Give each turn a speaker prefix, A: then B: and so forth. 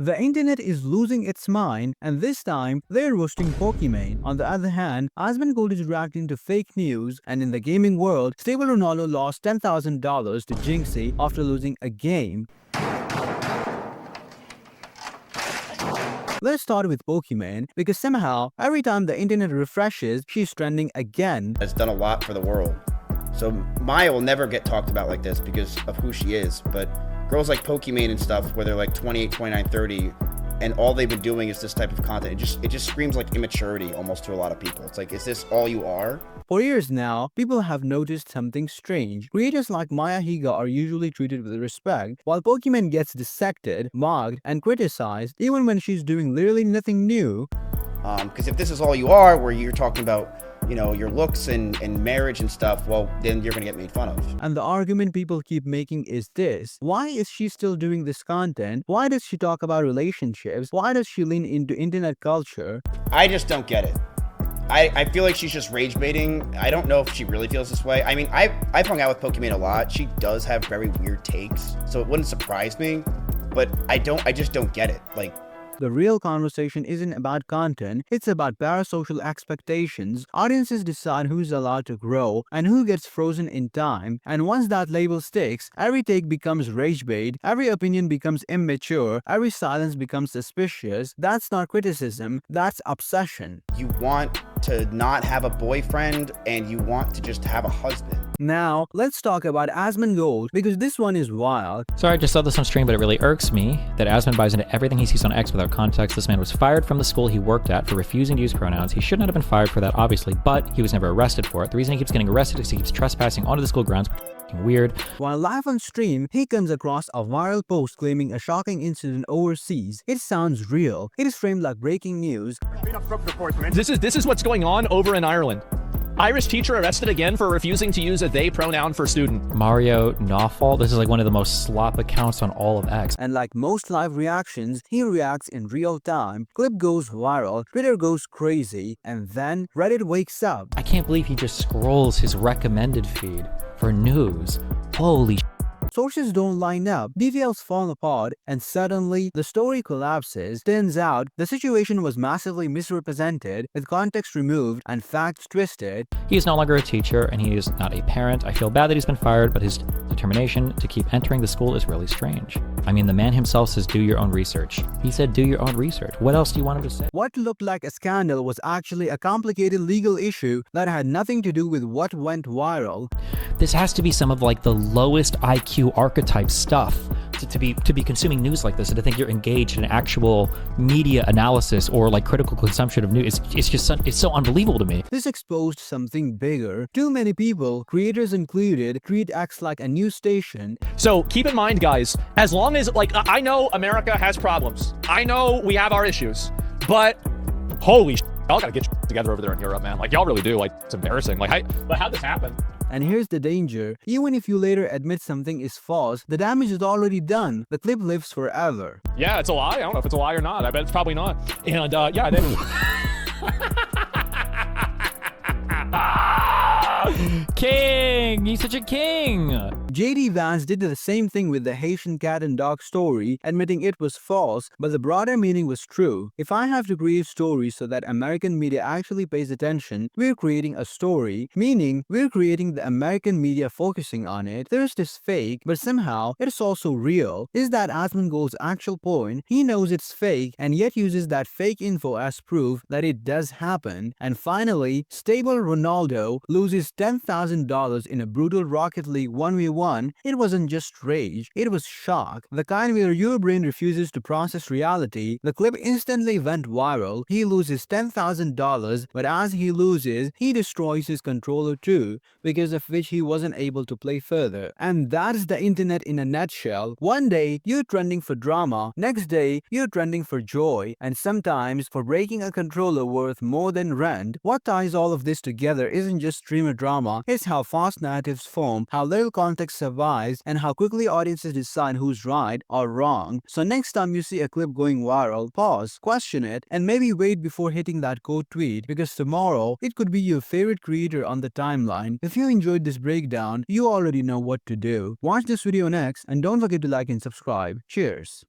A: The internet is losing its mind, and this time they're roasting Pokimane. On the other hand, Asmongold is reacting to fake news, and in the gaming world, Stable Ronaldo lost $10,000 to Jinxie after losing a game. Let's start with Pokimane, because somehow, every time the internet refreshes, she's trending again.
B: Has done a lot for the world. So Maya will never get talked about like this because of who she is, but girls like Pokimane and stuff, where they're like 28, 29, 30, and all they've been doing is this type of content. It just screams like immaturity almost to a lot of people. It's like, is this all you are?
A: For years now, people have noticed something strange. Creators like Maya Higa are usually treated with respect, while Pokimane gets dissected, mocked, and criticized even when she's doing literally nothing new.
B: Because if this is all you are, where you're talking about, you know, your looks and marriage and stuff, well, then you're gonna get made fun of.
A: And the argument people keep making is this: why is she still doing this content? Why does she talk about relationships? Why does she lean into internet culture?
B: I just don't get it. I feel like she's just rage baiting. I don't know if she really feels this way. I mean, I've hung out with Pokimane a lot. She does have very weird takes, so it wouldn't surprise me, but I just don't get it. Like,
A: the real conversation isn't about content, it's about parasocial expectations. Audiences decide who's allowed to grow and who gets frozen in time, and once that label sticks, every take becomes rage bait, every opinion becomes immature, every silence becomes suspicious. That's not criticism, that's obsession.
B: you want to not have a boyfriend and you want to just have a husband.
A: Now, let's talk about Asmongold, because this one is wild.
C: Sorry, I just saw this on stream, but it really irks me that Asmon buys into everything he sees on X without context. This man was fired from the school he worked at for refusing to use pronouns. He should not have been fired for that, obviously, but he was never arrested for it. The reason he keeps getting arrested is he keeps trespassing onto the school grounds, which is f***ing weird. While
A: live on stream, he comes across a viral post claiming a shocking incident overseas. It sounds real. It is framed like breaking news.
D: This is what's going on over in Ireland. Irish teacher arrested again for refusing to use a they pronoun for student.
C: Mario Nawfal, this is like one of the most slop accounts on all of X.
A: And like most live reactions, he reacts in real time. Clip goes viral, Twitter goes crazy, and then Reddit wakes up.
C: I can't believe he just scrolls his recommended feed for news. Holy sh**.
A: Sources don't line up, details fall apart, and suddenly the story collapses. Turns out, the situation was massively misrepresented, with context removed and facts twisted.
C: He is no longer a teacher, and he is not a parent. I feel bad that he's been fired, but his determination to keep entering the school is really strange. I mean, the man himself says do your own research. He said do your own research. What else do you want him to say?
A: What looked like a scandal was actually a complicated legal issue that had nothing to do with what went viral.
C: This has to be some of like the lowest IQ archetype stuff to be consuming news like this, and to think you're engaged in actual media analysis or like critical consumption of news. It's so unbelievable to me.
A: This exposed something bigger. Too many people, creators included, treat X like a news station.
D: So keep in mind, guys, as long as, like, I know America has problems. I know we have our issues, but holy sh**, y'all gotta get together over there in Europe, man. Like, y'all really do. Like, it's embarrassing. Like, but how'd this happen?
A: And here's the danger. Even if you later admit something is false, the damage is already done. The clip lives forever.
D: Yeah, it's a lie. I don't know if it's a lie or not. I bet it's probably not. And yeah, then...
C: King! He's such a king!
A: JD Vance did the same thing with the Haitian cat and dog story, admitting it was false, but the broader meaning was true. If I have to create stories so that American media actually pays attention, we're creating a story, meaning we're creating the American media focusing on it. There's this fake, but somehow it's also real. Is that Asmongold's actual point? He knows it's fake and yet uses that fake info as proof that it does happen. And finally, Stable Ronaldo loses $10,000 in a brutal Rocket League 1v1. It wasn't just rage, it was shock. The kind where your brain refuses to process reality. The clip instantly went viral. He loses $10,000, but as he loses, he destroys his controller too, because of which he wasn't able to play further. And that's the internet in a nutshell. One day, you're trending for drama, next day, you're trending for joy, and sometimes for breaking a controller worth more than rent. What ties all of this together isn't just streamer drama, it's how fast narratives form, how little context survives, and how quickly audiences decide who's right or wrong. So next time you see a clip going viral, pause, question it, and maybe wait before hitting that quote tweet, because tomorrow it could be your favorite creator on the timeline. If you enjoyed this breakdown, you already know what to do. Watch this video next, and don't forget to like and subscribe. Cheers.